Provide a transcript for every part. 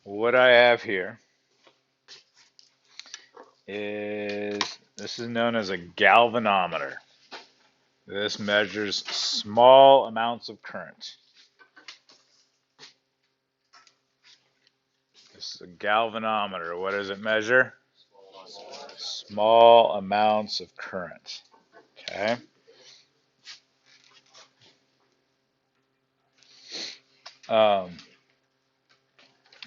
what I have here is, this is known as a galvanometer. This measures small amounts of current. This is a galvanometer. What does it measure? Small amounts of current. Okay.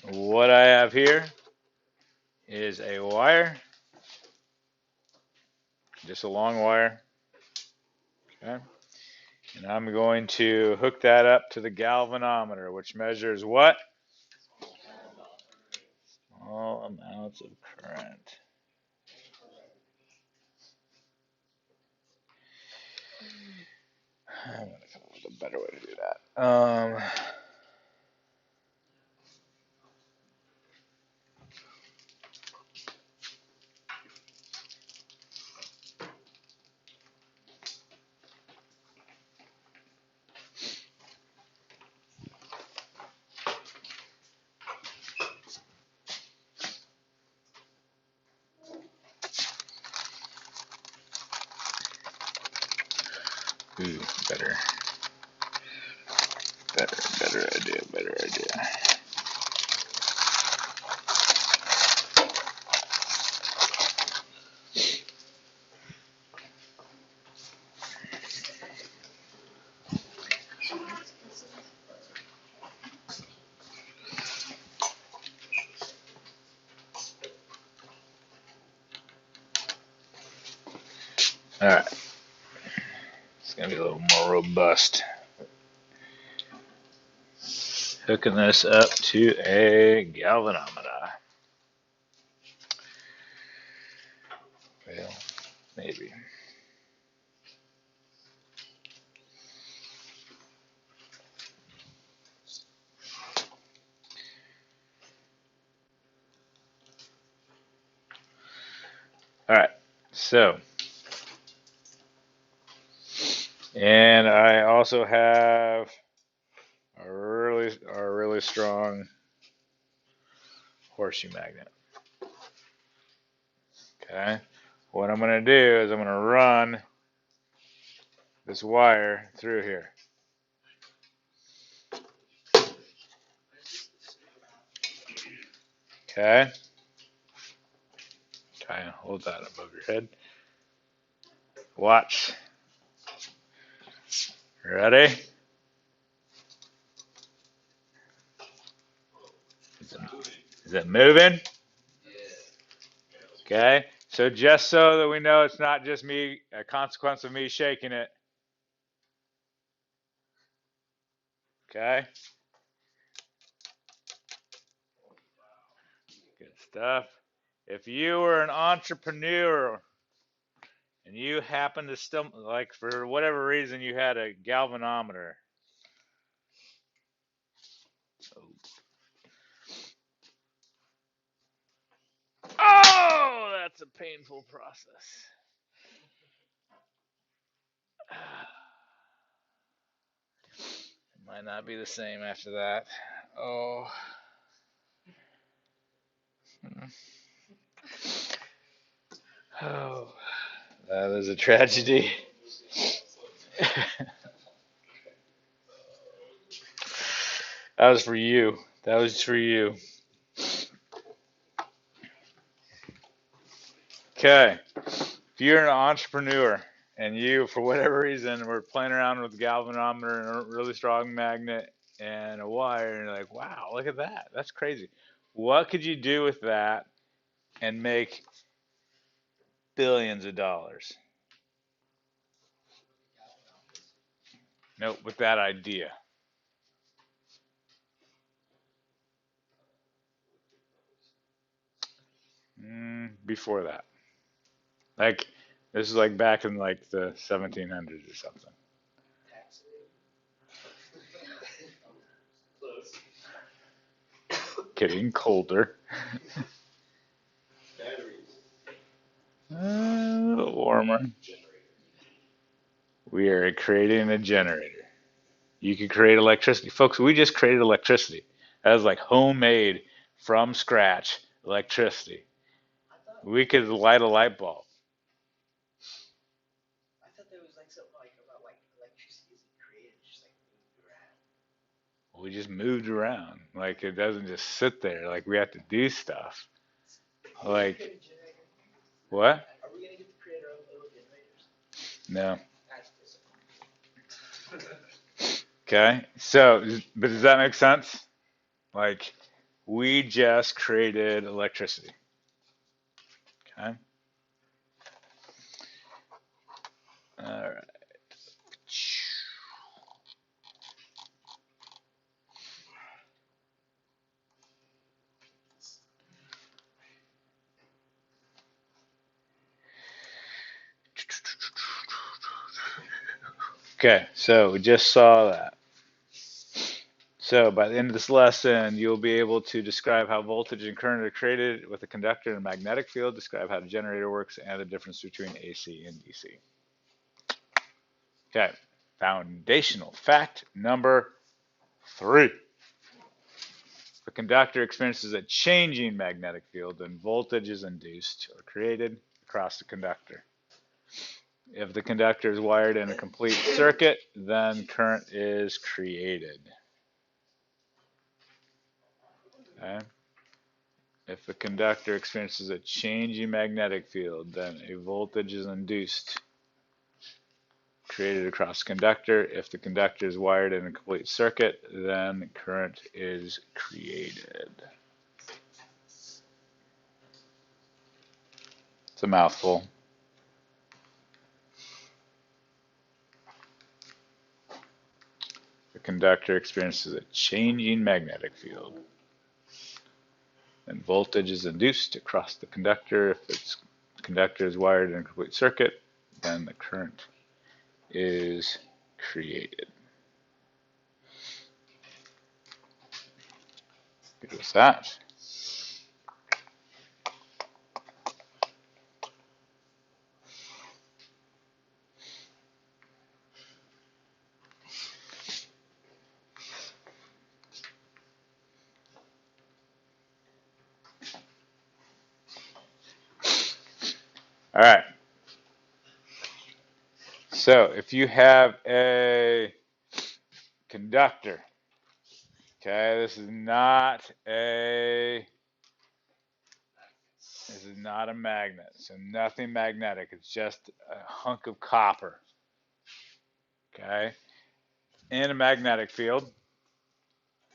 What I have here is a wire, just a long wire. Okay. And I'm going to hook that up to the galvanometer, which measures what? Small amounts of current. I'm going to come up with a better way to do that. Ooh, better idea. All right. It's going to be a little more robust. Hooking this up to a galvanometer. Well, maybe. All right, so, and I also have a really strong horseshoe magnet. Okay, what I'm going to do is I'm going to run this wire through here. Okay, kind of hold that above your head. Watch. Ready? Is it moving? Okay, so just so that we know it's not just me, a consequence of me shaking it. Okay. Good stuff. If you were an entrepreneur and you happen to still, like, for whatever reason, you had a galvanometer. Oh, that's a painful process. It might not be the same after that. Oh. Oh, that is a tragedy. That was for you. That was for you. Okay. If you're an entrepreneur and you, for whatever reason, were playing around with a galvanometer and a really strong magnet and a wire, and you're like, wow, look at that. That's crazy. What could you do with that and make billions of dollars? Nope, with that idea. Before that. Like, this is like back in like the 1700s or something. Getting colder. A little warmer. We are creating a generator. You can create electricity. Folks, we just created electricity. That was like homemade from scratch electricity. We could light a light bulb. I thought there was like something like about like electricity isn't created, it's just like moved around. We just moved around. Like it doesn't just sit there. Like we have to do stuff. Like what? Are we gonna get to create our own little generators? No. That's disappointing. Okay. So, but does that make sense? Like we just created electricity. Okay. All right. Okay, so we just saw that. So by the end of this lesson, you'll be able to describe how voltage and current are created with a conductor and a magnetic field, describe how the generator works, and the difference between AC and DC. Okay, foundational fact number 3. The conductor experiences a changing magnetic field, then voltage is induced or created across the conductor. If the conductor is wired in a complete circuit, then current is created. Okay. If the conductor experiences a changing magnetic field, then a voltage is induced, created across the conductor. If the conductor is wired in a complete circuit, then current is created. It's a mouthful. The conductor experiences a changing magnetic field. And voltage is induced across the conductor. If its conductor is wired in a complete circuit, then the current is created. Good with that. All right. So if you have a conductor, okay, this is not a magnet. So nothing magnetic. It's just a hunk of copper. Okay. In a magnetic field.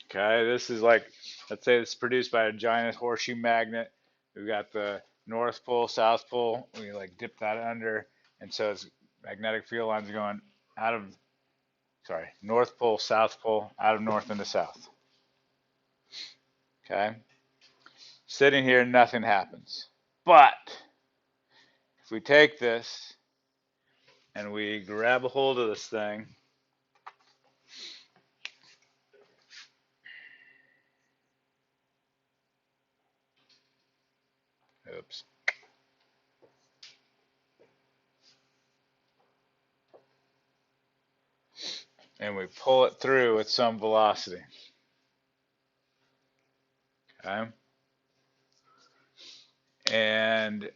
Okay, this is like, let's say it's produced by a giant horseshoe magnet. We've got the North Pole, South Pole. We like dip that under, and so it's magnetic field lines going out of, North Pole, South Pole, out of north into south. Okay, sitting here, nothing happens. But if we take this and we grab a hold of this thing, oops. And we pull it through with some velocity. Okay. And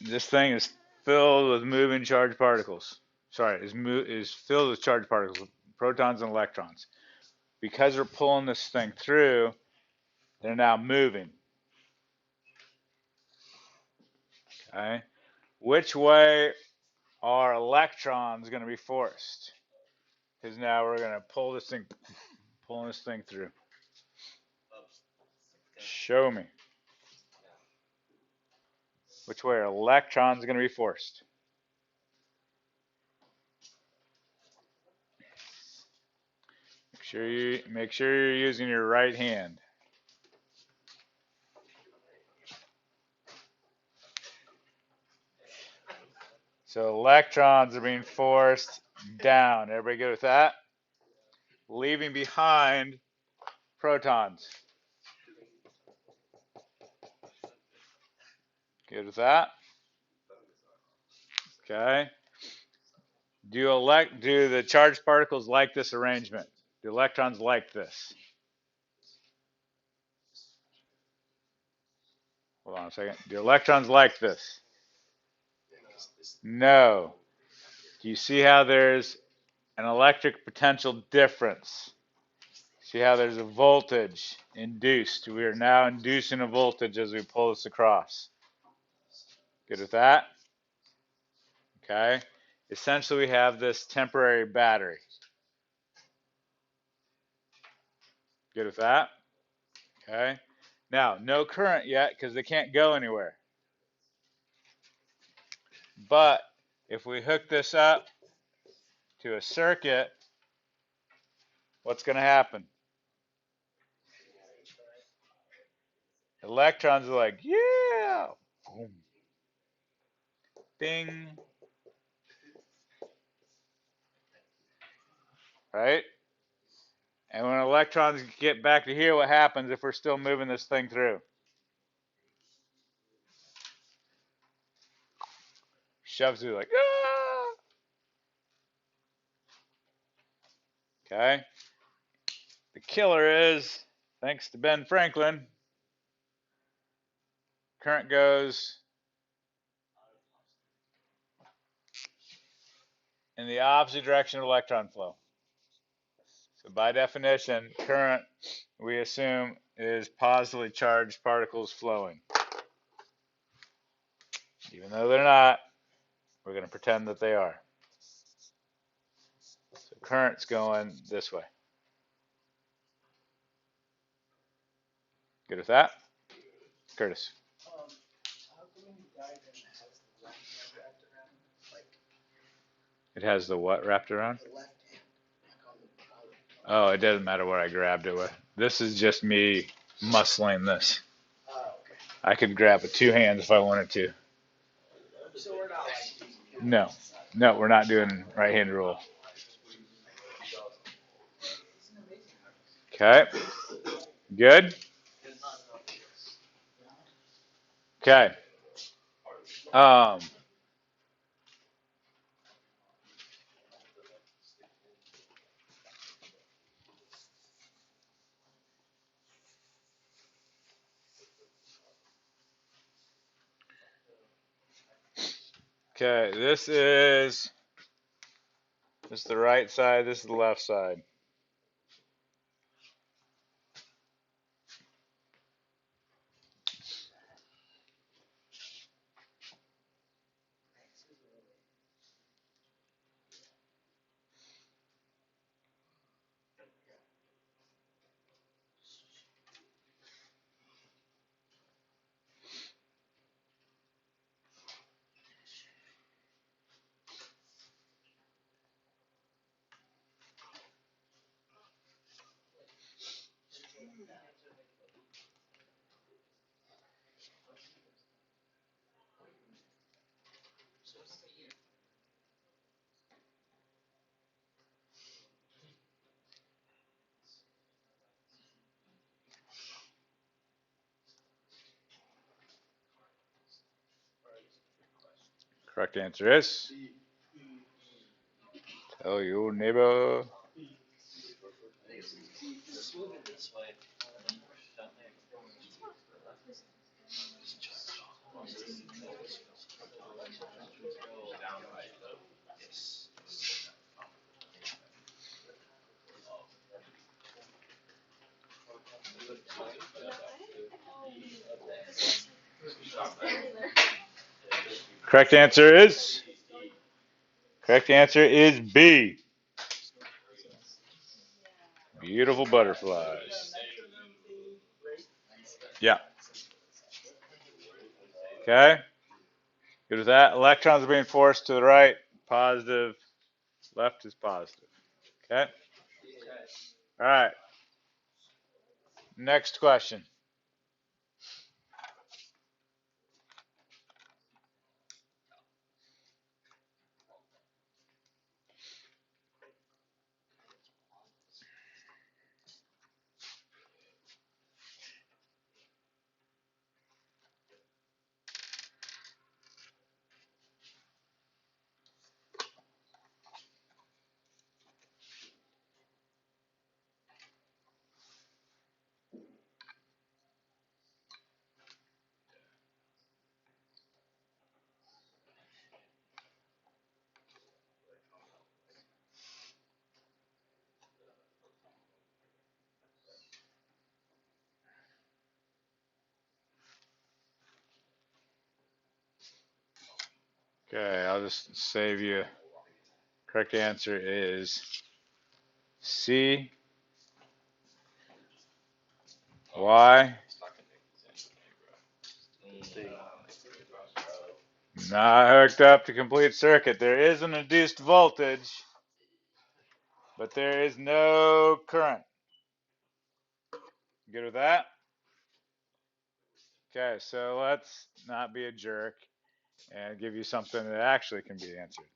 this thing is filled with moving charged particles. Sorry, is filled with charged particles, protons and electrons. Because we're pulling this thing through, they're now moving. Okay. Which way are electrons going to be forced? Because now we're going to pulling this thing through. Show me. Which way are electrons going to be forced? Make sure you're using your right hand. So electrons are being forced down. Everybody good with that? Leaving behind protons. Good with that? Okay. Do the charged particles like this arrangement? Do electrons like this? Hold on a second. Do electrons like this? No. Do you see how there's an electric potential difference? See how there's a voltage induced. We are now inducing a voltage as we pull this across. Good with that? Okay. Essentially, we have this temporary battery. Good with that? Okay. Now, no current yet because they can't go anywhere. But if we hook this up to a circuit, what's going to happen? Electrons are like, yeah, boom, ding, right? And when electrons get back to here, what happens if we're still moving this thing through? Shoves through like, ah! Okay. The killer is, thanks to Ben Franklin, current goes in the opposite direction of electron flow. So by definition, current, we assume, is positively charged particles flowing. Even though they're not, we're going to pretend that they are. So current's going this way. Good with that? Curtis. How come the diagram has the left hand wrapped around, like It has the what wrapped around? the left hand, like on the bottom? Oh, it doesn't matter what I grabbed it with. This is just me muscling this. Oh, okay. I could grab it two hands if I wanted to. So we're not like using No, no, we're not doing right-hand rule. Okay, good. Okay. Um, okay, this is the right side, this is the left side. Correct answer is, tell your neighbor. Correct answer is, B. Beautiful butterflies. Yeah. Okay. Good with that. Electrons are being forced to the right. Positive. Left is positive. Okay. All right. Next question. Okay, I'll just save you. Correct answer is C. Why? Not hooked up to complete circuit. There is an induced voltage, but there is no current. Good with that? Okay, so let's not be a jerk and give you something that actually can be answered.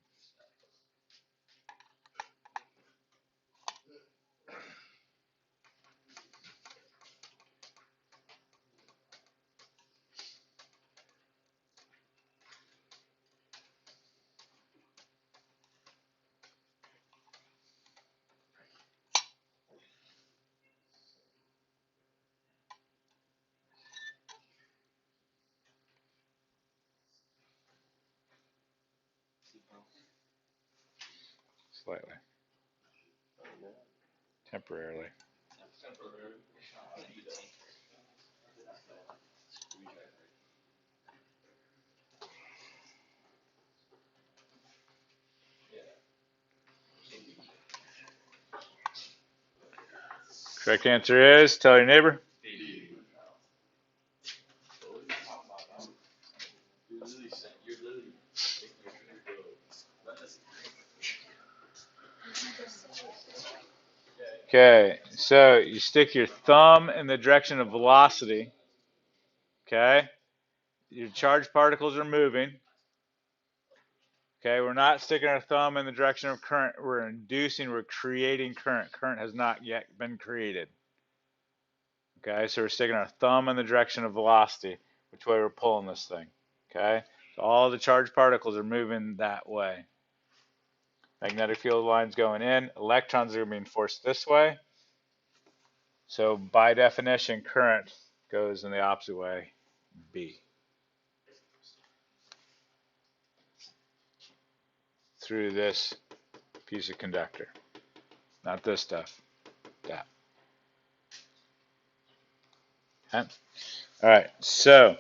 Slightly. Temporarily. Correct answer is, tell your neighbor. Okay, so you stick your thumb in the direction of velocity. Okay, your charged particles are moving. Okay, we're not sticking our thumb in the direction of current. We're inducing, we're creating current. Current has not yet been created. Okay, so we're sticking our thumb in the direction of velocity, which way we're pulling this thing. Okay, so all the charged particles are moving that way. Magnetic field lines going in, electrons are being forced this way. So by definition, current goes in the opposite way, B. Through this piece of conductor. Not this stuff, that. Okay. All right, so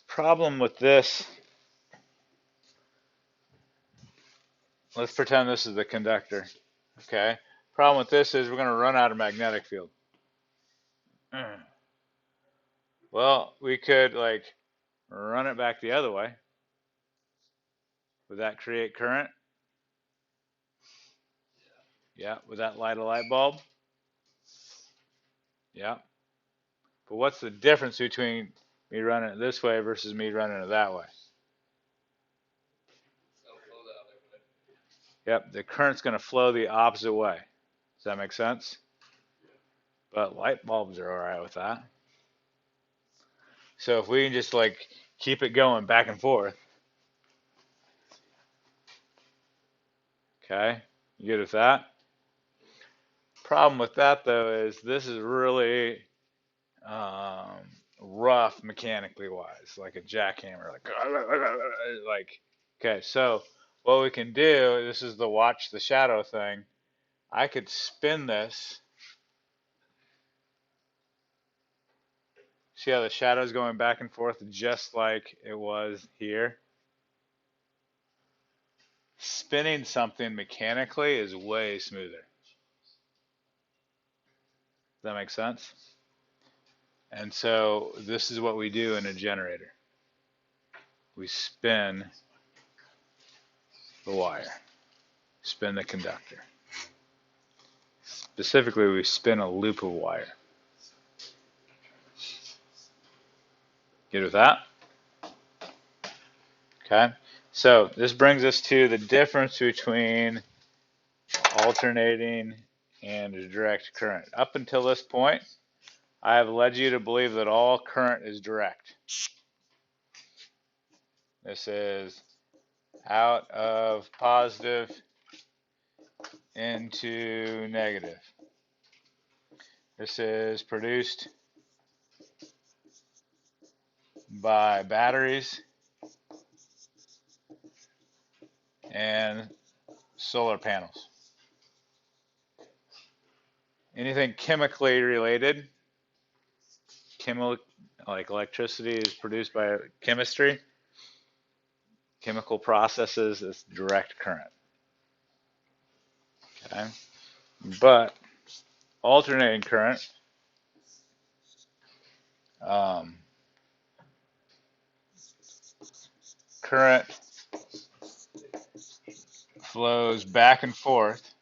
problem with this, let's pretend this is the conductor. Okay, problem with this is we're going to run out of magnetic field. Well, we could like run it back the other way. Would that create current? Yeah. Would that light a light bulb? Yeah. But what's the difference between me running it this way versus me running it that way? Yep, the current's going to flow the opposite way. Does that make sense? But light bulbs are all right with that. So if we can just like keep it going back and forth, okay, you good with that? Problem with that though is this is really um, rough mechanically wise, like a jackhammer, like okay. So what we can do, this is the watch the shadow thing. I could spin this. See how the shadow's going back and forth just like it was here? Spinning something mechanically is way smoother. Does that make sense? And so this is what we do in a generator. We spin the wire, spin the conductor. Specifically, we spin a loop of wire. Good with that? Okay. So this brings us to the difference between alternating and direct current. Up until this point, I have led you to believe that all current is direct. This is out of positive into negative. This is produced by batteries and solar panels. Anything chemically related like electricity is produced by chemistry, chemical processes, it's direct current. Okay, but alternating current, um, current flows back and forth,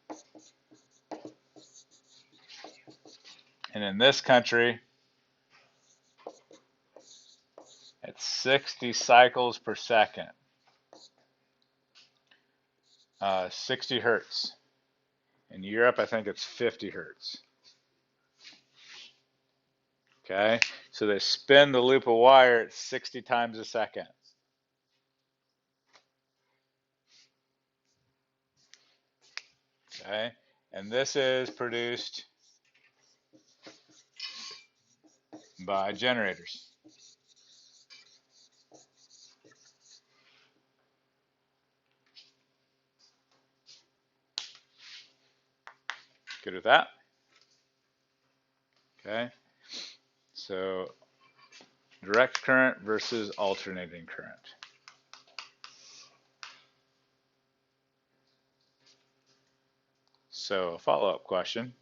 and in this country, it's 60 cycles per second, 60 hertz. In Europe, I think it's 50 hertz. Okay, so they spin the loop of wire at 60 times a second. Okay, and this is produced by generators. Good with that? Okay, so direct current versus alternating current. So a follow-up question.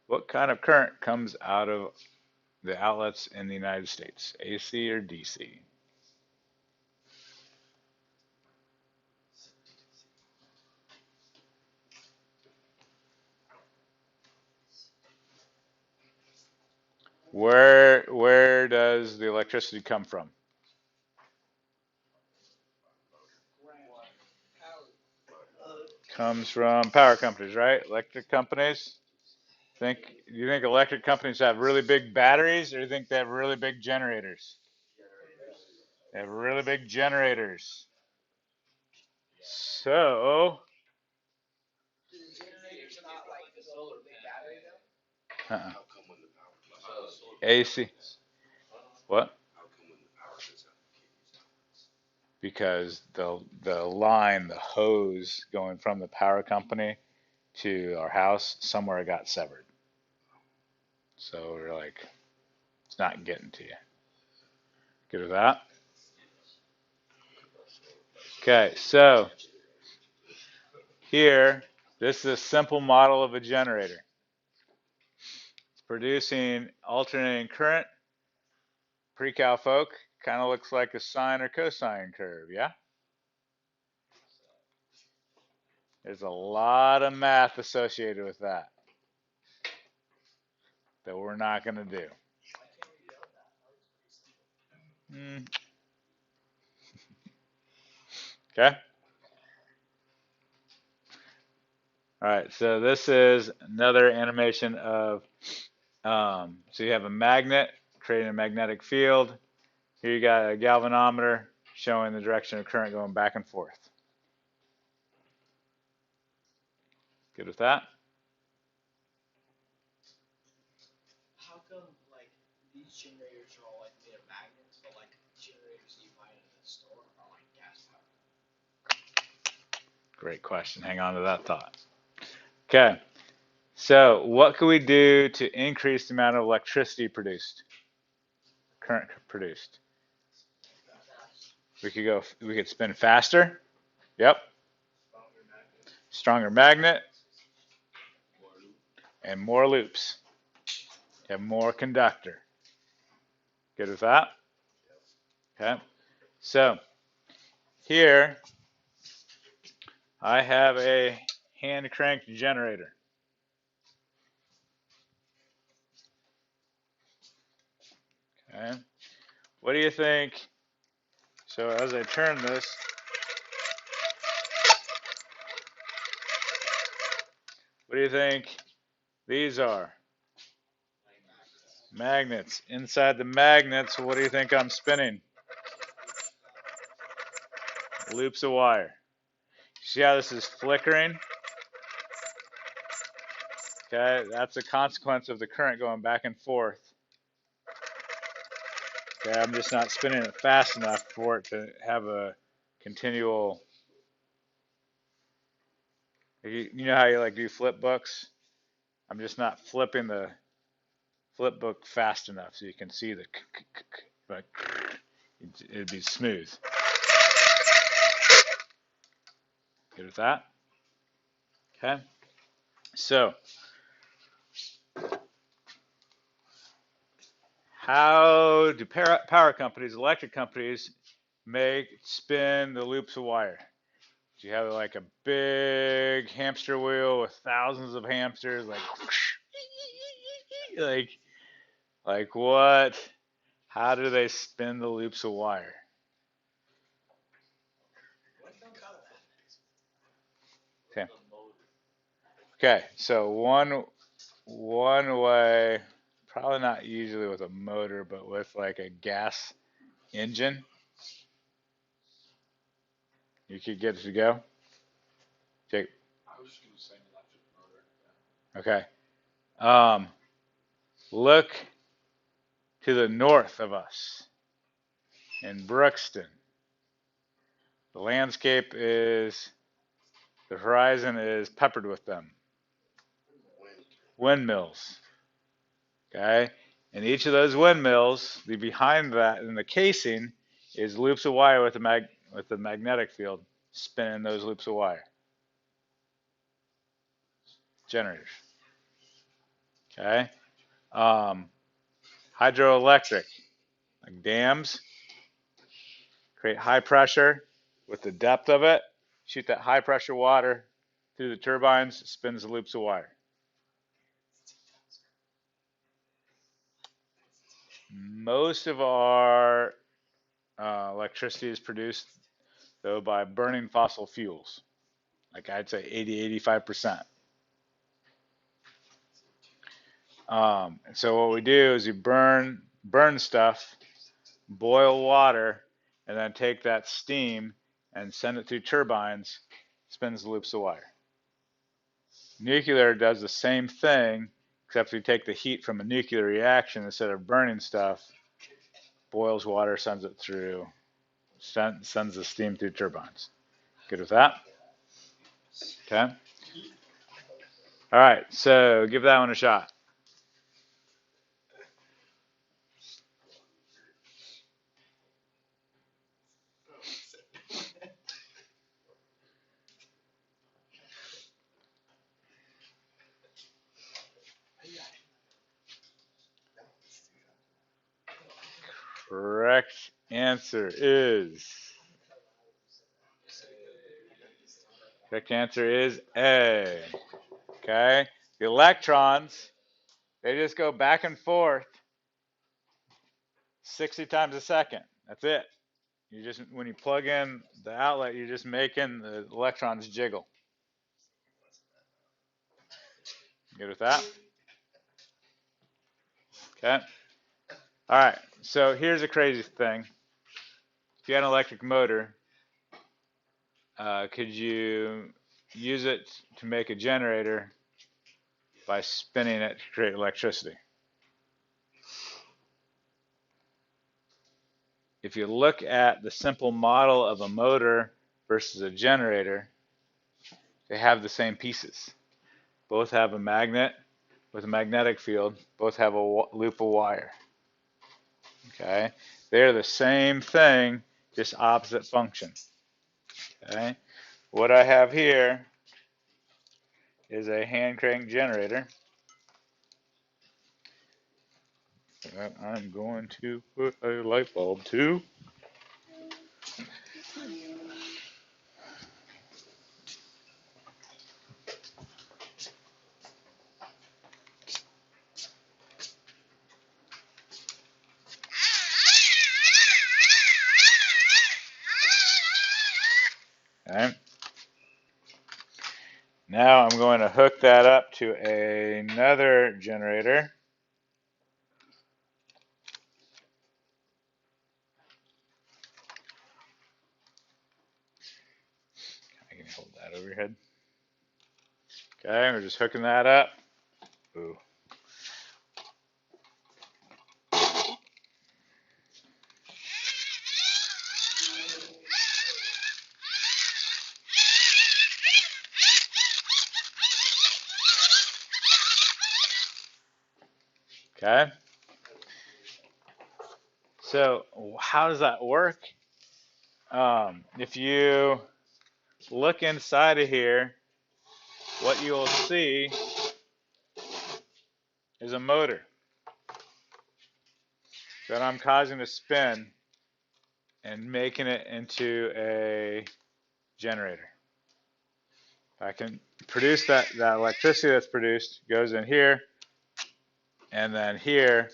What kind of current comes out of the outlets in the United States, AC or DC? Where does the electricity come from? Comes from power companies, right? Electric companies. Do you think electric companies have really big batteries, or do you think they have really big generators? They have really big generators. So, uh-uh. AC. What? Because the line, the hose going from the power company to our house, somewhere got severed. So we're like, it's not getting to you. Good with that? Okay, so here, this is a simple model of a generator. It's producing alternating current. Pre-cal folk, kind of looks like a sine or cosine curve, yeah? There's a lot of math associated with that we're not going to do. Mm. Okay? All right, so this is another animation of, so you have a magnet creating a magnetic field. Here you got a galvanometer showing the direction of current going back and forth. Good with that? How come like these generators are all like made of magnets, but like generators you buy in the store are like gas powered? Great question. Hang on to that thought. Okay, so what can we do to increase the amount of electricity produced? Current produced. We could spin faster. Yep. Stronger magnet and more loops. You have more conductor. Good with that? Okay. So here I have a hand cranked generator. Okay. What do you think? So as I turn this, what do you think these are? Magnets. Inside the magnets, what do you think I'm spinning? Loops of wire. See how this is flickering? Okay, that's a consequence of the current going back and forth. Okay, I'm just not spinning it fast enough for it to have a continual. You know how you like do flip books? I'm just not flipping the flip book fast enough so you can see the like it'd be smooth. Good with that? Okay. So, how do power companies, electric companies, spin the loops of wire? Do you have like a big hamster wheel with thousands of hamsters, like, like what? How do they spin the loops of wire? Okay. Okay. So one way, probably not usually with a motor, but with like a gas engine, you could get it to go. Jake. I was just gonna say electric motor. Okay. Um, look to the north of us in Brookston. The landscape is, the horizon is peppered with them. Windmills. Okay. And each of those windmills, behind that in the casing, is loops of wire with the magnetic field spinning those loops of wire. Generators. Okay. Hydroelectric, like dams, create high pressure with the depth of it, shoot that high pressure water through the turbines, spins the loops of wire. Most of our electricity is produced, though, by burning fossil fuels. Like I'd say 80–85%. And so what we do is you burn stuff, boil water, and then take that steam and send it through turbines, spins the loops of wire. Nuclear does the same thing, except we take the heat from a nuclear reaction instead of burning stuff, boils water, sends it through, sends the steam through turbines. Good with that? Okay. All right, so give that one a shot. Correct answer is A. Okay. The electrons, they just go back and forth 60 times a second. That's it. You just, when you plug in the outlet, you're just making the electrons jiggle. Good with that? Okay. All right. So here's a crazy thing. If you had an electric motor, could you use it to make a generator by spinning it to create electricity? If you look at the simple model of a motor versus a generator, they have the same pieces. Both have a magnet with a magnetic field. Both have a loop of wire. Okay, they're the same thing, just opposite function. Okay, what I have here is a hand crank generator that I'm going to put a light bulb to. Okay. Now I'm going to hook that up to another generator. I can hold that over your head. Okay, we're just hooking that up. Ooh. Okay. So how does that work? If you look inside of here, what you will see is a motor that I'm causing to spin and making it into a generator. I can produce that electricity that's produced goes in here, and then here,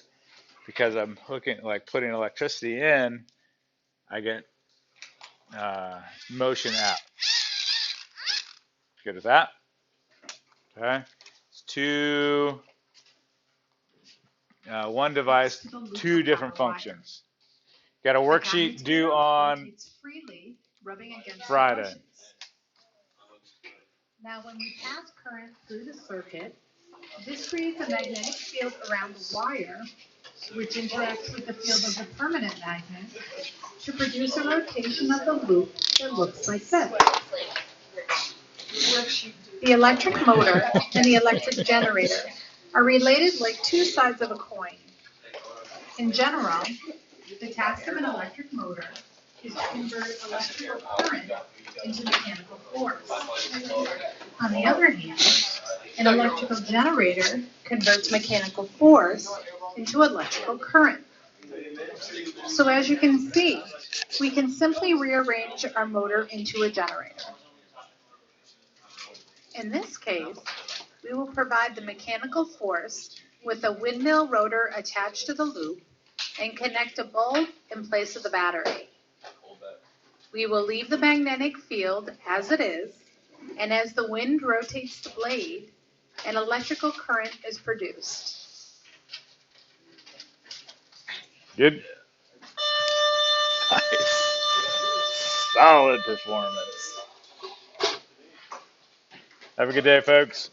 because I'm putting electricity in, I get motion out. Good with that? Okay. It's one device, two different functions. Got a worksheet due on Friday. Now, when we pass current through the circuit, this creates a magnetic field around the wire, which interacts with the field of the permanent magnet to produce a rotation of the loop that looks like this. The electric motor and the electric generator are related like two sides of a coin. In general, the task of an electric motor is to convert electrical current into mechanical force. On the other hand, an electrical generator converts mechanical force into electrical current. So as you can see, we can simply rearrange our motor into a generator. In this case, we will provide the mechanical force with a windmill rotor attached to the loop and connect a bulb in place of the battery. We will leave the magnetic field as it is, and as the wind rotates the blade, an electrical current is produced. Good. Nice. Solid performance. Have a good day, folks.